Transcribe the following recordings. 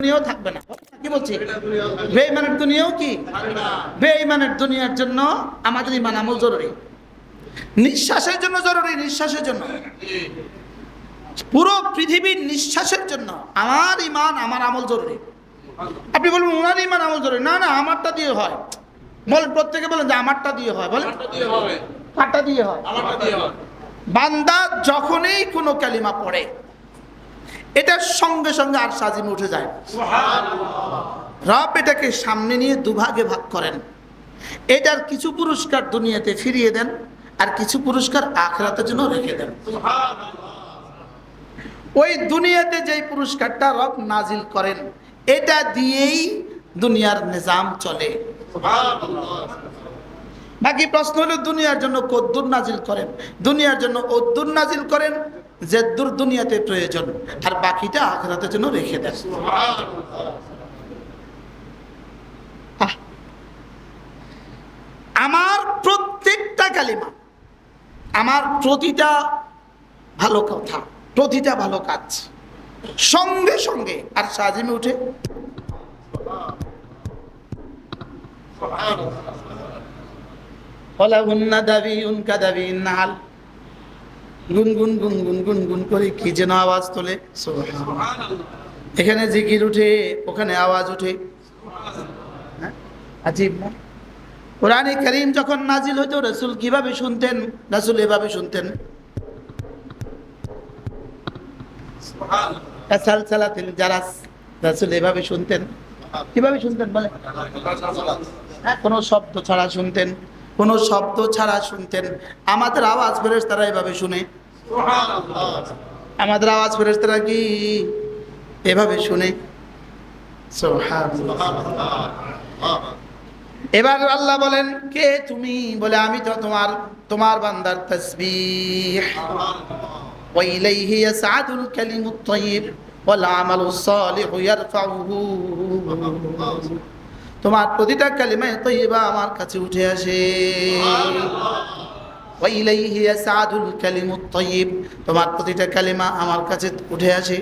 দুনিয়াও থাকবে না। কি বলছি? বেঈমানের দুনিয়াও কি? বেঈমানের দুনিয়ার জন্য আমাদের ঈমান আমল জরুরি, নিঃশ্বাসের জন্য জরুরি, নিঃশ্বাসের জন্য, পুরো পৃথিবীর নিঃশ্বাসের জন্য আমার ঈমান আমার আমল জরুরি। আপনি বলবেন ওনার ঈমান আমল জরুরি, না না আমারটা দিয়ে হয়। বলেন, প্রত্যেকে বলেন যে আমারটা দিয়ে হয়। বলেন কারটা দিয়ে হয়? বান্দা যখনই কোনো কালিমা পড়ে এটার সঙ্গে সঙ্গে আর সাজিমে উঠে যায়। রব এটাকে সামনে নিয়ে দুভাগে ভাগ করেন। এটার কিছু পুরস্কার দুনিয়াতে ফিরিয়ে দেন, আর কিছু পুরস্কার আখিরাতের জন্য রেখে দেন। ওই দুনিয়াতে যেই পুরস্কারটা রব নাজিল করেন এটা দিয়েই দুনিয়ার নিজাম চলে। বাকি প্রশ্ন হলো দুনিয়ার জন্য কদ্দুর নাজিল করেন? দুনিয়ার জন্য ওদ্দুর নাজিল করেন যেদ্দুর দুনিয়াতে প্রয়োজন, আর বাকিটা আখিরাতের জন্য রেখে দেন। আমার প্রত্যেকটা কালিমা, আমার প্রতিটা ভালো কথা, প্রতিটা ভালো কাজ সঙ্গে সঙ্গে আর সাজিমে উঠে গুনগুন গুনগুন গুনগুন করে কি যেন আওয়াজ তোলে। এখানে জিকির উঠে, ওখানে আওয়াজ উঠে। আজীব না? কোরআনে কারীম যখন নাজিল হতো রাসূল কিভাবে শুনতেন? রাসূল এভাবে শুনতেন। সালসালাতুল জারাস, রাসূল এভাবে শুনতেন। কিভাবে শুনতেন বলে? কোনো শব্দ ছাড়া শুনতেন, কোনো শব্দ ছাড়া শুনতেন। আমাদের আওয়াজ ফেরেশতারা এভাবে শুনে। আমাদের আওয়াজ ফেরেশতারা কি এভাবে শুনে? সুবহানাল্লাহ। এবার আল্লাহ বলেন, কে তুমি? বলে আমি তো তোমার বান্দার তাসবিহ। ওয়া ইলাইহি ইয়াসআদুল কালিমুত তাইয়্যিব ওয়াল আমালুস সালিহু ইয়ারফাউহু। তোমার প্রতিটা কালিমায়ে তাইয়্যিবা আমার কাছে উঠে আসে। ওয়া ইলাইহি ইয়াসআদুল কালিমুত তাইয়্যিব, তোমার প্রতিটা কালিমা আমার কাছে উঠে আসে।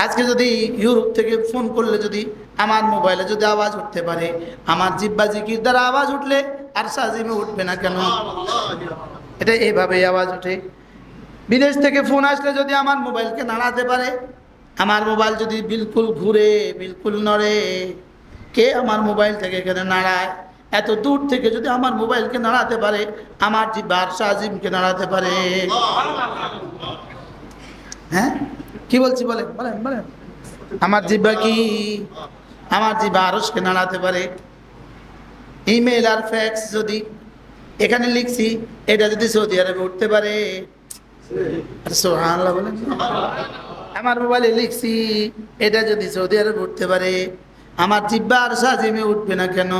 আজকে যদি ইউরোপ থেকে ফোন করলে যদি আমার মোবাইলে যদি আওয়াজ উঠতে পারে, আমার জিহ্বা জিকির দ্বারা আওয়াজ উঠলে আর সাজিমে উঠবে না কেন? এটা এইভাবেই আওয়াজ উঠে। বিদেশ থেকে ফোন আসলে যদি আমার মোবাইলকে নাড়াতে পারে, আমার মোবাইল যদি বিলকুল ঘুরে, বিলকুল নড়ে, কে আমার মোবাইল থেকে এখানে নাড়ায়? এত দূর থেকে যদি আমার মোবাইলকে নাড়াতে পারে, আমার জিহ্বা আর সাজিমকে নাড়াতে পারে। হ্যাঁ, কি বলছি বলেন বলেন বলেন। আমার জিহ্বা কি? আমার জিহ্বা আরশকে নাড়াতে পারে। ইমেল আর ফ্যাক্স যদি এখানে লিখছি, এটা যদি সৌদি আরবে উঠতে পারে, সুবহানাল্লাহ বলেন। আমার মোবাইলে লিখছি, এটা যদি সৌদি আরবে উঠতে পারে, আমার জিহ্বা আর সাজিমে উঠবে না কেন?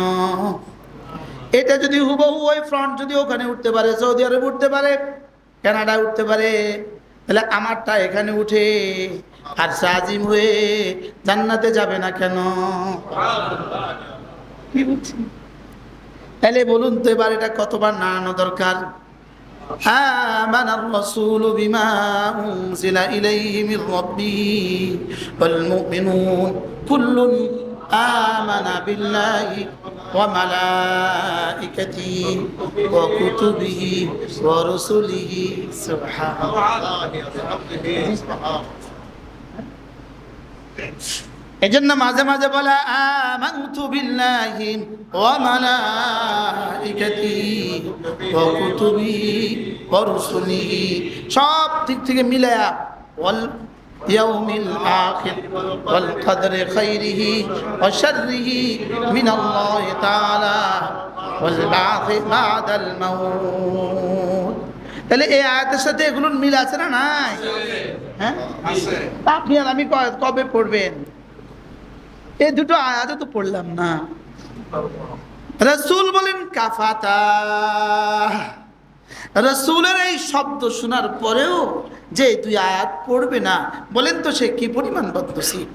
এটা যদি হুবহু ওই ফ্রন্ট যদি ওখানে উঠতে পারে, সৌদি আরবে উঠতে পারে, কানাডা উঠতে পারে, তাহলে আমারটা এখানে উঠে আর সাজিম হয়ে জান্নাতে যাবে না কেন? কি বলছি? তাহলে বলুন তো এবার এটা কতবার নাড়ানো দরকার? আমানার রাসূলু বিমা উনজিলা ইলাইহি মির রাব্বিহি ওয়াল মুমিনুন কুল্লুন আমানা বিল্লাহি ওয়া মালাইকাতিহি ওয়া কুতুবিহি ওয়া রুসুলিহি। সুবহানাল্লাহ। এজন্য মাঝে মাঝে বলে আমানতু বিল্লাহি ওয়া মালাইকাতিহি ওয়া কুতুবিহি ওয়া রুসুলিহি, সব দিক থেকে মিলায়া ওয়াল ইয়াউমিল আখির ওয়াল কদরি খাইরিহি ওয়া শাররিহি মিনাল্লাহি তাআলা ওয়াল বা'থি বা'দাল মাউত। তাহলে এই আয়াতের সাথে এগুলোর মিল আছে না নাই? হ্যাঁ আছে। আপনি আর আমি কবে পড়বেন? এই দুটো আয়াতে তো পড়লাম না। রাসূল বলেন কাফাতা। রাসূলের এই শব্দ শোনার পরেও যে দুই আয়াত পড়বে না, বলেন তো সে কি পরিমাণ বদনসিব।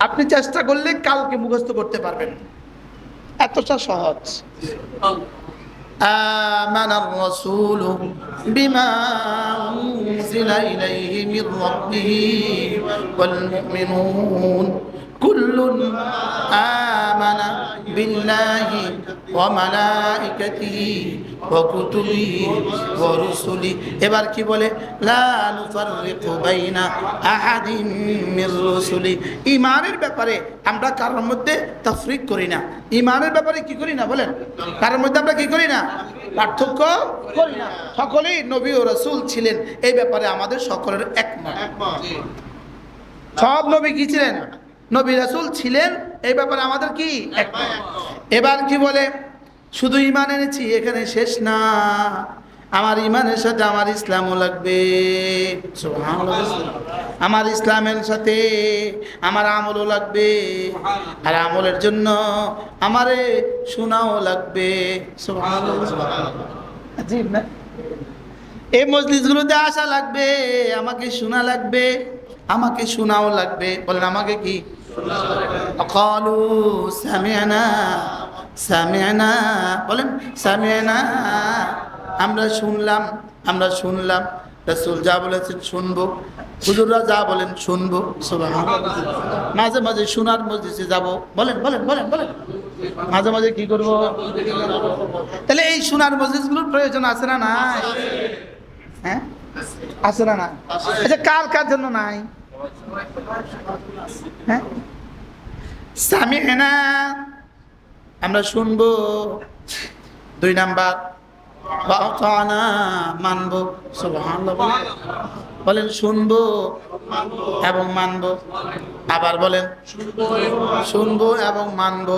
আপনি চেষ্টা করলে কালকে মুখস্থ করতে পারবেন, এতটা সহজ। আমানার রাসূলু বিমা উনজিলা ইলাইহি মির রাব্বিহি ওয়াল মুমিনুন কুল্লুন আমানা বিল্লাহি ওয়া মালাইকাতিহি ওয়া কুতুবিহি ওয়া রুসুলিহি। এবার কি বলে? লা নুফাররিকু বাইনা আহাদিন মির রুসুলি। ঈমানের ব্যাপারে আমরা কারোর মধ্যে তাফরিক করি না। ঈমানের ব্যাপারে কি করি না বলেন? কারোর মধ্যে আমরা কি করি না? পার্থক্য করি না। সকলেই নবী ও রাসূল ছিলেন, এই ব্যাপারে আমাদের সকলের একমত। সব নবী কি ছিলেন? নবী রাসূল ছিলেন, এই ব্যাপারে আমাদের কি একমত। এবার কি বলে? শুধু ঈমান এনেছি এখানে শেষ না, আমার ঈমানের সাথে আমার ইসলামও লাগবে। সুবহানাল্লাহ। আমার ইসলামের সাথে আমার আমলও লাগবে, আর আমলের জন্য আমারে শোনাও লাগবে। সুবহানাল্লাহ। আজীব না? এই মজলিসগুলোতে আসা লাগবে, আমাকে শোনা লাগবে, আমাকে শোনাও লাগবে। বলেন আমাকে কি? ক্বালু সামি'না সামি'না, বলেন সামি'না, আমরা শুনলাম, আমরা শুনলাম। রাসূল যা বলেছেন শুনবো, হুজুররা যা বলেন শুনবো। সুবহানাল্লাহ। মাঝে মাঝে শোনার মজলিসে যাব। বলেন বলেন বলেন বলেন, মাঝে মাঝে কি করব? তাহলে এই শোনার মজলিসগুলোর প্রয়োজন আছে না নাই? হ্যাঁ, আছে না না? আচ্ছা, কার কার জন্য নাই? হ্যাঁ, সামি'না, আমরা শুনবো। 2 নাম্বার ওয়া আতানা, মানবো। সুবহানাল্লাহ। বলেন শুনবো এবং মানবো। আবার বলেন শুনবো এবং মানবো।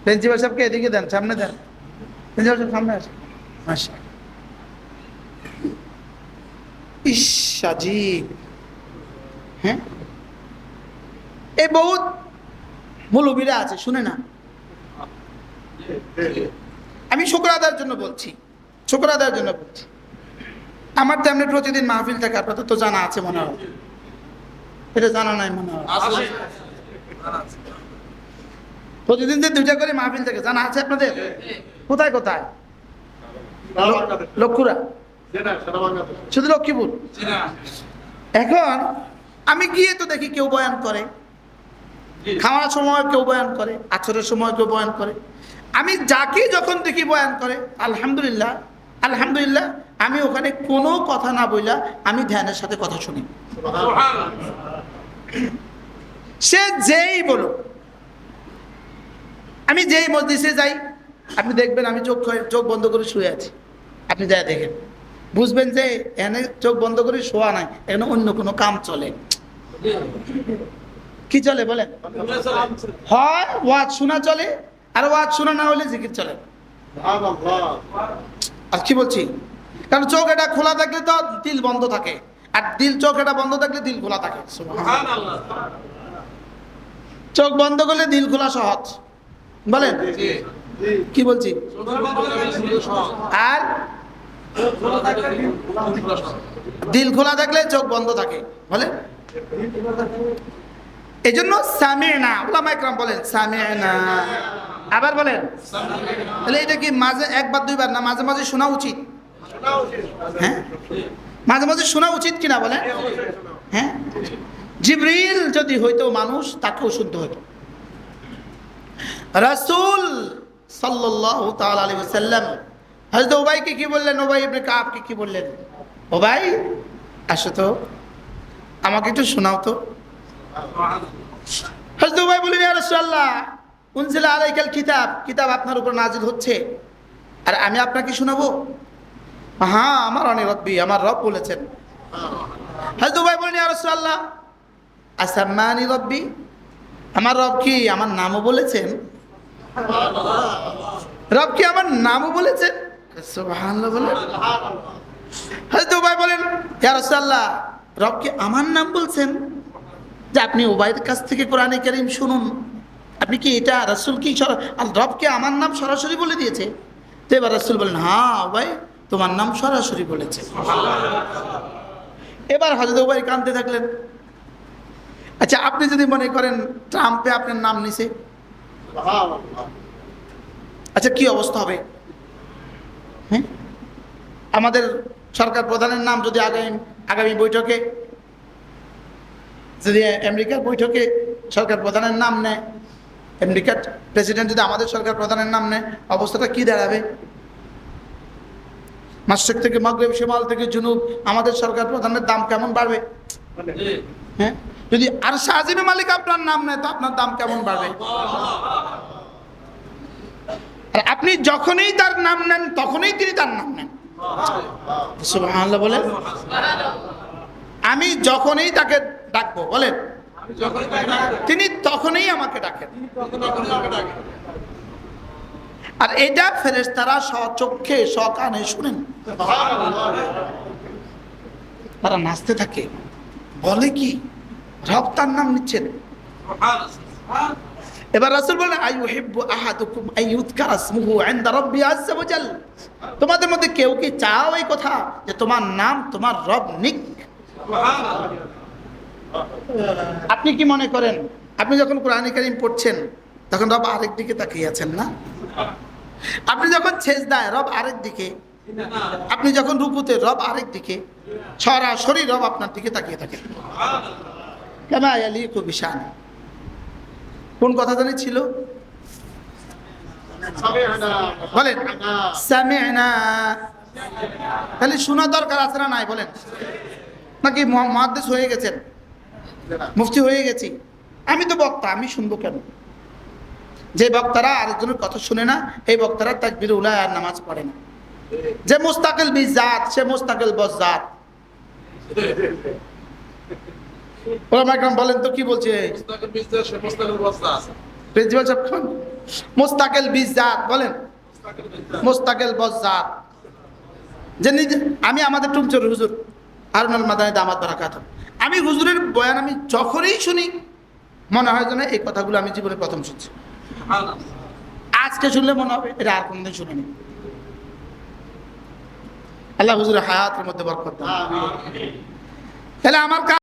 প্রিন্সিপাল সাহেবকে এদিকে দেন, সামনে দেন। প্রিন্সিপাল সাহেব সামনে আসেন। মাশাআল্লাহ। ইস, আজীব। হ্যাঁ, এই বহুত মৌলবীরা আছে, শুনে না। আমি শুকর আদায়ের জন্য বলছি, শুকর আদায়ের জন্য বলছি। আমার তো এমনি প্রতিদিন মাহফিল থাকে, আপনাদের তো জানা আছে মনে হয়। এটা জানা নাই মনে হয়? প্রতিদিন যে 2টা করে মাহফিল থাকে, জানা আছে আপনাদের? কোথায় কোথায়? লক্ষ্মীপুরা, শুধু লক্ষ্মীপুর। এখন আমি গিয়ে তো দেখি কেউ বয়ান করে, খাওয়ার সময় কেউ বয়ান করে, আছরের সময় কেউ বয়ান করে। আমি যাকে যখন দেখি বয়ান করে, আলহামদুলিল্লাহ আলহামদুলিল্লাহ, আমি ওখানে কোনো কথা না বইলা আমি ধ্যানের সাথে কথা শুনি। সে যেই বলো, আমি যেই মজলিসে যাই, আপনি দেখবেন আমি চোখ বন্ধ করে শুয়ে আছি। আপনি যাই দেখেন, বুঝবেন যে এখানে চোখ বন্ধ করে শোয়া নাই, এখানে অন্য কোনো কাম চলে। কি চলে বলেন? হয় ওয়াজ শোনা চলে, আর ওয়াজ শোনা না হলে জিকির চলে। আর কি বলছি, কারণ চোখ এটা খোলা থাকলে তো দিল বন্ধ থাকে, আর চোখ এটা বন্ধ থাকলে দিল খোলা থাকে। চোখ বন্ধ করলে দিল খোলা সহজ, বলেন কি বলছি? আর দিল খোলা থাকলে চোখ বন্ধ থাকে, বলে। এই জন্য সামি'না, উলামা ইকরাম বলেন সামি'না। আবার বলেন। তাহলে এটা কি মাঝে একবার দুইবার না, মাঝে মাঝে শোনা উচিত? হ্যাঁ, মাঝে মাঝে শোনা উচিত কিনা বলেন? হ্যাঁ, জিবরিল যদি হইতো মানুষ, তাকেও শুনতে হইতো। রাসূল সাল্লাল্লাহু তাআলা আলাইহি ওয়াসাল্লাম হযরত উবাইকে কি বললেন? উবাই ইবনে কাবকে কি বললেন? উবাই, আসো তো, আমাকে একটু শোনাও তো। হযরত উবাই বললেন, ইয়া রাসূলুল্লাহ, উনজিলা আলাইকাল কিতাব, কিতাব আপনার উপর নাজিল হচ্ছে, আর আমি আপনাকে শোনাবো? হ্যাঁ, আমার অনেক রব্বি, আমার রব বলেছেন। হযরত উবাই বললেন, ইয়া রাসূলুল্লাহ, আসাম্মানি রব্বি, আমার রব কি আমার নামও বলেছেন? রব কি আমার নামও বলেছেন? সুবহানাল্লাহ বলেন। হযরত উবাই বলেন, ইয়া রাসূলুল্লাহ, রব কি আমার নাম বলছেন? যে আপনি উবাইয়ের কাছ থেকে কোরআনে কারীম শুনুন, আপনি কি এটা রাসূল কি রব কি আমার নাম সরাসরি বলে দিয়েছে? তো এবার রাসূল বলেন, হ্যাঁ উবাই, তোমার নাম সরাসরি বলেছে। এবার হযরত উবাই কাঁদতে থাকলেন। আচ্ছা, আপনি যদি মনে করেন ট্রাম্পে আপনার নাম নিছে, আচ্ছা কি অবস্থা হবে? হ্যাঁ, আমাদের সরকার প্রধানের নাম যদি আগামী বৈঠকে, যদি আমেরিকার বৈঠকে সরকার প্রধানের নাম নেয়, আমেরিকার প্রেসিডেন্ট যদি আমাদের সরকার প্রধানের নাম নেয়, অবস্থাটা কি দাঁড়াবে? মাশরিক থেকে মাগরিব, শিমাল থেকে জুনুব, আমাদের সরকার প্রধানের দাম কেমন বাড়বে? হ্যাঁ, যদি আরশ আজিমে মালিক আপনার নাম নেয় তো আপনার দাম কেমন বাড়বে? আর আপনি যখনই তার নাম নেন তখনই তিনি তার নাম নেন। সুবহানাল্লাহ বলেন। আমি যখনই তাকে ডাকবো, বলেন, তিনি তখনই আমাকে ডাকেন। আর এটা ফেরেশতারা স্বচক্ষে স্বকানে শুনেন। তারা নাচতে থাকে, বলে কি রব তার নাম নিচ্ছেন। এবার রাসূল বলেন, আইয়ুহিব্বু আহাদুকুম আইয়ুযকারা ইসমুহু ইনদা রাব্বি আযজা ওয়া জাল। তোমাদের মধ্যে কেউ কি চাও এই কথা যে তোমার নাম তোমার রব নিক? আপনি কি মনে করেন আপনি যখন কোরআন কারীম পড়ছেন তখন রব আরেক দিকে তাকিয়ে আছেন না? আপনি যখন সেজদায় রব আরেক দিকে, আপনি যখন রুকুতে রব আরেক দিকে, সরাসরি রব আপনার দিকে তাকিয়ে থাকেন। কামা ইয়ালিকু বিশানি। কোন কথা জানি ছিল? বলেন সামি'না। তাহলে শোনা দরকার আছে না নাই বলেন? নাকি মুহাদ্দিস হয়ে গেছেন, মুফতি হয়ে গেছি? আমি তো বক্তা, আমি শুনবো কেন? যে বক্তারা আরেকজনের কথা শুনে না, এই বক্তারা তাকবীর উলায় আর নামাজ পড়ে না। যে মুস্তাকিল বিজাত সে মুস্তাকিল বজাত। ওলামা একরাম বলেন তো কি বলছে? মুস্তাকিল বিজাত সে মুস্তাকিল বজাত। প্রিন্সিপাল সাহেব কোন? মুস্তাকিল বিজাত বলেন, মুস্তাকিল বজাত। যে আমি আমাদের টুমচুর হুজুর হারুনুল মাদানী দামাত বারাকাতুহু, আমি হুজুরের বয়ান আমি যখনই শুনি মনে হয় যেন এই কথাগুলো আমি জীবনে প্রথম শুনছি। আজকে শুনলে মনে হবে এটা আর কোনদিন শুনিনি। আল্লাহ হুজুরের হায়াতের মধ্যে বরকত দান। তাহলে আমার